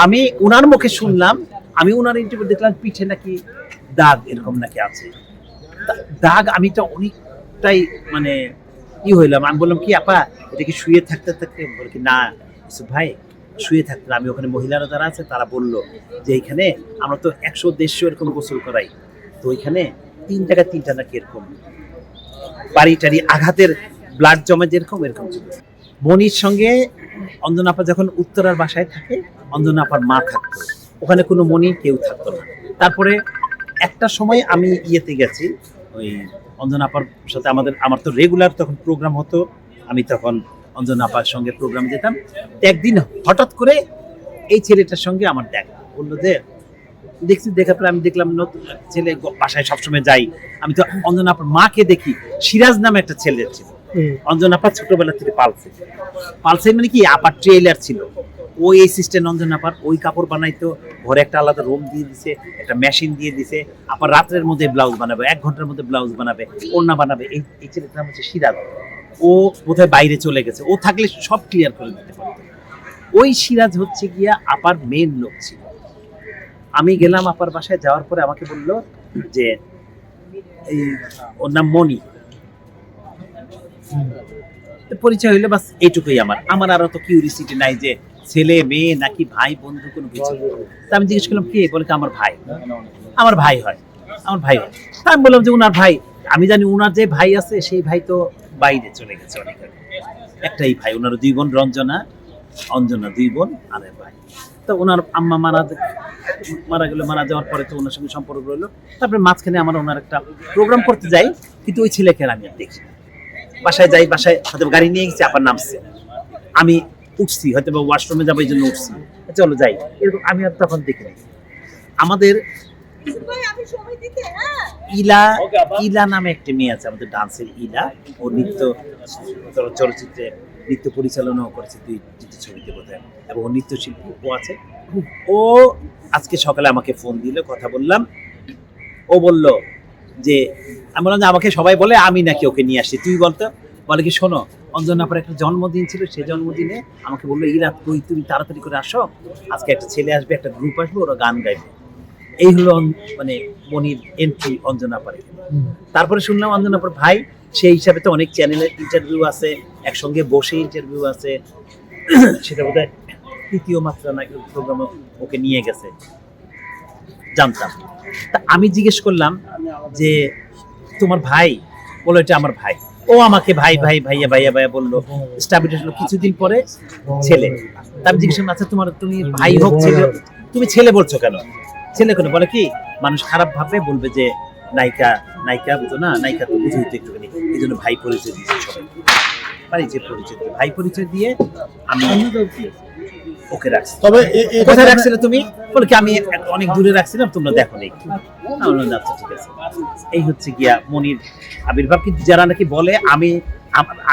আমি উনার মুখে শুনলাম, আমি উনার ইন্টারভিউ দেখলাম পিঠে নাকি দাগ এরকম নাকি আছে। দাগ আমি তো অনেকটাই মানে হইলাম। আমি বললাম কি আপা এটা কি শুয়ে থাকতে থাকতে? বলে কি না ভাই শুয়ে থাকতে। আমি ওখানে মহিলারা যারা আছে তারা বললো যে এখানে আমরা তো 100-150 এরকম গোসল করাই, তো ওইখানে 3 জায়গায় 3টা নাকি এরকম বাড়ি টাড়ি আঘাতের ব্লাড জমে যেরকম এরকম ছিল। মনির সঙ্গে অঞ্জনা আপা যখন উত্তরার বাসায় থাকে, অঞ্জনা আপার মা থাকতো ওখানে, কোনো মনি কেউ থাকতো না। তারপরে একটা সময় আমি ইয়েতে গেছি, ওই অঞ্জনা আপার সাথে আমার তো রেগুলার তখন প্রোগ্রাম হতো, আমি তখন অঞ্জনা আপার সঙ্গে প্রোগ্রাম যেতাম। একদিন হঠাৎ করে এই ছেলেটার সঙ্গে আমার দেখা বললো যে দেখার পরে আমি দেখলাম নতুন ছেলে, বাসায় সবসময় যাই আমি, তো অঞ্জনা আপার মাকে দেখি, সিরাজ নামে একটা ছেলে ছিল। অঞ্জনা আপা ছোটবেলা থেকে পালসে মানে কি আপার ট্রেলার ছিল, ওই অ্যাসিস্ট্যান্ট অঞ্জনা আপার, ওই কাপড় বানাইতো, ঘরে একটা আলাদা রুম দিয়ে দিছে, একটা মেশিন দিয়ে দিছে। আপার রাত্রের মধ্যে ব্লাউজ বানাবে, 1 ঘন্টার মধ্যে ব্লাউজ বানাবে, ওড়না বানাবে। এই ছেলেটার নাম হচ্ছে সিরাজ। ও বোধহয় বাইরে চলে গেছে, ও থাকলে সব ক্লিয়ার করে দিতে পারতো। ওই সিরাজ হচ্ছে গিয়া আপার মেন লোক ছিল। আমি গেলাম আপার বাসায়, যাওয়ার পরে আমাকে বললো যে এই ওর নাম মনি, পরিচয় হইলো বাস এইটুকুই। আমার আরো তো কিউরিসিটি নাই যে ছেলে মেয়ে নাকি ভাই বন্ধু কোনো কিছু। তা আমি জিজ্ঞেস করলাম কে? বলে আমার ভাই হয়। তা আমি বললাম যে উনার ভাই, আমি জানি উনার যে ভাই আছে সেই ভাই তো বাইরে চলে গেছে অনেক আগে। একটাই ভাই, ওনার 2 বোন, রঞ্জনা অঞ্জনা, 2 বোন আর ভাই। তো ওনার আম্মা মারা গেল, মারা যাওয়ার পরে তো ওনার সঙ্গে সম্পর্ক রইলো। তারপরে মাঝখানে ওনার একটা প্রোগ্রাম করতে যাই, কিন্তু ওই ছেলেকে আমি আর দেখি। বাসায় যাই, বাসায় হয়তো গাড়ি নিয়ে গেছি, আপার নামছে, আমি উঠছি, হয়তো বা ওয়াশরুমে যাবো এই জন্য উঠছি, চলো যাই, এরকম আমি আর তখন দেখিনি। আমাদের ইলা নামে একটা মেয়ে আছে, আমাদের ডান্সের ইলা, ও চলচ্চিত্রে নৃত্য পরিচালনাও করেছে 2টি ছবিতে বোধহয়, এবং ও নৃত্যশিল্পী ও আছে। ও আজকে সকালে আমাকে ফোন দিল, কথা বললাম। ও বলল যে আমি বললাম যে আমাকে সবাই বলে আমি নাকি ওকে নিয়ে আসছি, তুই বলতো। বলে কি শোনো, অঞ্জনা আপার একটা জন্মদিন ছিল, সেই জন্মদিনে আমাকে বললো ইরা তুমি তাড়াতাড়ি করে আসো, আজকে একটা ছেলে আসবে, একটা গ্রুপ আসবে, ওরা গান গাইবে। এই হলো মানে মনির এন্ট্রি অঞ্জনা আপারে। তারপরে শুনলাম অঞ্জনা আপার ভাই, সেই হিসাবে তো অনেক চ্যানেলের ইন্টারভিউ আছে, একসঙ্গে বসে ইন্টারভিউ আছে, সেটা বোধহয় 3য় মাত্রা নাকি প্রোগ্রামে ওকে নিয়ে গেছে, জানতাম। তা আমি জিজ্ঞেস করলাম যে তোমার ভাই? বলো এটা আমার ভাই। ও আমাকে ভাইয়া বললো, স্টাবলিশ হলো। কিছুদিন পরে ছেলে। তা আমি জিজ্ঞেস করলাম আচ্ছা তুমি ভাই হোক ছেলে, তুমি ছেলে বলছো কেন? ছেলে কেন? বলে কি মানুষ খারাপ ভাবে, বলবে যে নায়িকা বুঝো না, নায়িকা তো বুঝোই তো একটুখানি, এই জন্য ভাই পরিচয় দিয়েছে সবাই। ভাই পরিচয় দিয়ে আমি ওকে রাখছি। তবে কোথায় রাখছিলে তুমি? বলে কি আমি অনেক দূরে রাখছিলাম, তোমরা দেখো নেই। আচ্ছা ঠিক আছে। এই হচ্ছে গিয়া মনির আবির্ভাব। কিন্তু যারা নাকি বলে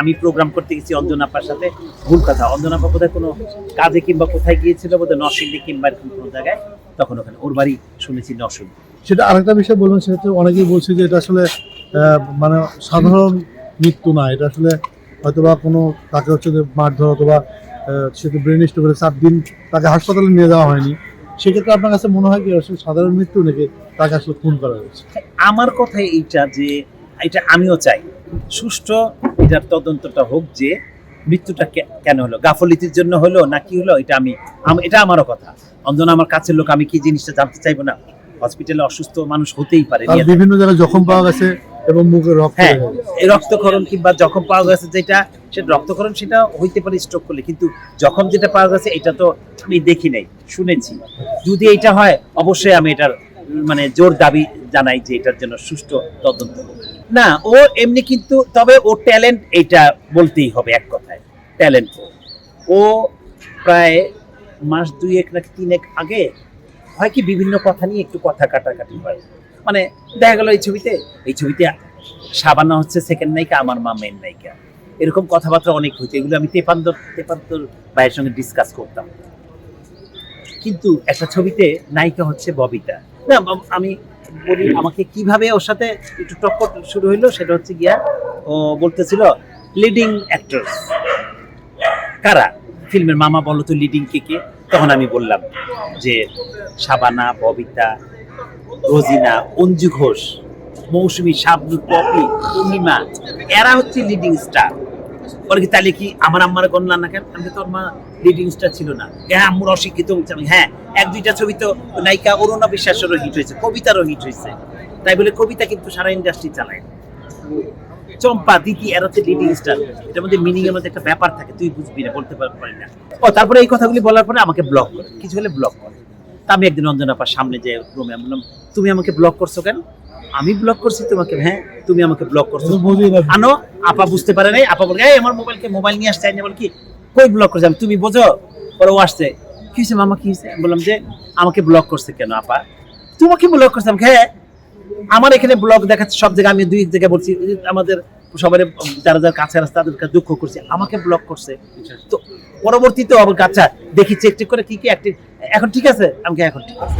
আমি প্রোগ্রাম করতে গেছি অঞ্জনা আপার সাথে, ভুল কথা। অঞ্জনা আপা বোধহয় কোনো কাজে কিংবা কোথায় গিয়েছিল, বোধহয় নরসিংদী কিংবা এরকম কোনো জায়গায়, তখন ওখানে ওর বাড়ি শুনেছি নরসিংদী। সেটা আরেকটা বিষয় বলবেন, সেটা হচ্ছে অনেকেই বলছে যে এটা আসলে মানে সাধারণ মৃত্যু না, এটা আসলে হয়তো বা কোনো তাকে হচ্ছে যে মারধর অথবা সে তো ব্রেন স্ট্রোক করে 7 দিন তাকে হাসপাতালে নিয়ে যাওয়া হয়নি। সেক্ষেত্রে আপনার কাছে মনে হয় কি আসলে সাধারণ মৃত্যু নাকি তাকে আসলে খুন করা হয়েছে? আমার কথা এইটা যে এটা আমিও চাই সুষ্ঠু এটার তদন্তটা হোক, যে মৃত্যুটা কেন হলো, গাফলিতির জন্য হলো না কি হলো, এটা আমারও কথা। অঞ্জনা আমার কাছের লোক, আমি কি জিনিসটা জানতে চাইবো না? হসপিটালে অসুস্থ মানুষ হতেই পারে, বিভিন্ন জায়গায় জখম পাওয়া গেছে এবং মুখে রক্ত, হ্যাঁ এই রক্তক্ষরণ কিংবা জখম পাওয়া গেছে, সেটা রক্তক্ষরণ সেটা হইতে পারে স্ট্রোক করলে, কিন্তু জখম যেটা পাওয়া গেছে এটা তো আমি দেখি নাই, শুনেছি। যদি এইটা হয় অবশ্যই আমি এটার মানে জোর দাবি জানাই যে এটার জন্য সুষ্ঠু তদন্ত না। ও এমনি কিন্তু, তবে ও ট্যালেন্ট, এইটা বলতেই হবে এক কথায়, ট্যালেন্ট। ও প্রায় মাস 2 নাকি 3 আগে হয় কি বিভিন্ন কথা নিয়ে একটু কথা কাটাকাটি হয়, মানে দেখা গেল এই ছবিতে শাবানা হচ্ছে সেকেন্ড নায়িকা, আমার মা মেন নায়িকা, এরকম কথাবার্তা অনেক হইতো। এগুলো আমি তেপান্তর ভাইয়ের সঙ্গে ডিসকাস করতাম। কিন্তু একটা ছবিতে নায়িকা হচ্ছে ববিতা। না আমি বলি আমাকে কিভাবে ওর সাথে একটু টক্কর শুরু হইলো, সেটা হচ্ছে গিয়া ও বলতেছিল লিডিং অ্যাক্টরস কারা ফিল্মের, মামা বলো তো লিডিং কে কে? তখন আমি বললাম যে শাবানা, ববিতা, রোজিনা, অঞ্জু ঘোষ, মৌসুমী, শাবনূর, পপি, পূর্ণিমা, এরা হচ্ছে লিডিং স্টার। বলে কি তাহলে কি আমার আম্মার গণনা না কেন? আমি তো তোর মা লিডিং স্টার ছিল না। হ্যাঁ আম্মুর অশিক্ষিত হচ্ছে। আমি হ্যাঁ, এক দুইটা ছবি তো নায়িকা অরুণা বিশ্বাসেরও হিট হয়েছে, কবিতারও হিট হয়েছে। তাই বলে কবিতা কিন্তু সারা ইন্ডাস্ট্রি চালায়। চম্পা, দিদি, এরা হচ্ছে লিডিং স্টার। এটার মধ্যে মিনিং এর মধ্যে একটা ব্যাপার থাকে, তুই বুঝবি না, বলতে পারি না। ও তারপরে এই কথাগুলি বলার পরে আমাকে ব্লক করে, কিছু হলে ব্লক করে। তা আমি একদিন অঞ্জনা আপার সামনে যে রুমে আমি বললাম, তুমি আমাকে ব্লক করছো কেন? আমি ব্লক করছি তোমাকে? হ্যাঁ তুমি আমাকে ব্লক করছো। বুঝি না। আনো, আপা বুঝতে পারে নাই। আপা বলে এই আমার মোবাইল নিয়ে আসছে। বলে কি কই ব্লক করছে? আমি তুমি বোঝো। পরে ও আসছে, কি হয়েছে মামা, কি হয়েছে? বললাম যে আমাকে ব্লক করছে কেন আপা? তোমাকে ব্লক করছে? হ্যাঁ আমার এখানে ব্লগ দেখাচ্ছে সব জায়গায়, আমি দুই জায়গায় বলছি, আমাদের সবার যারা যারা কাছে আছে তাদের কাছে দুঃখ করছে, আমাকে ব্লক করছে। তো পরবর্তীতে আবার আচ্ছা দেখি চেক করে কি কি অ্যাক্টিভ, এখন ঠিক আছে? আমাকে এখন ঠিক আছে।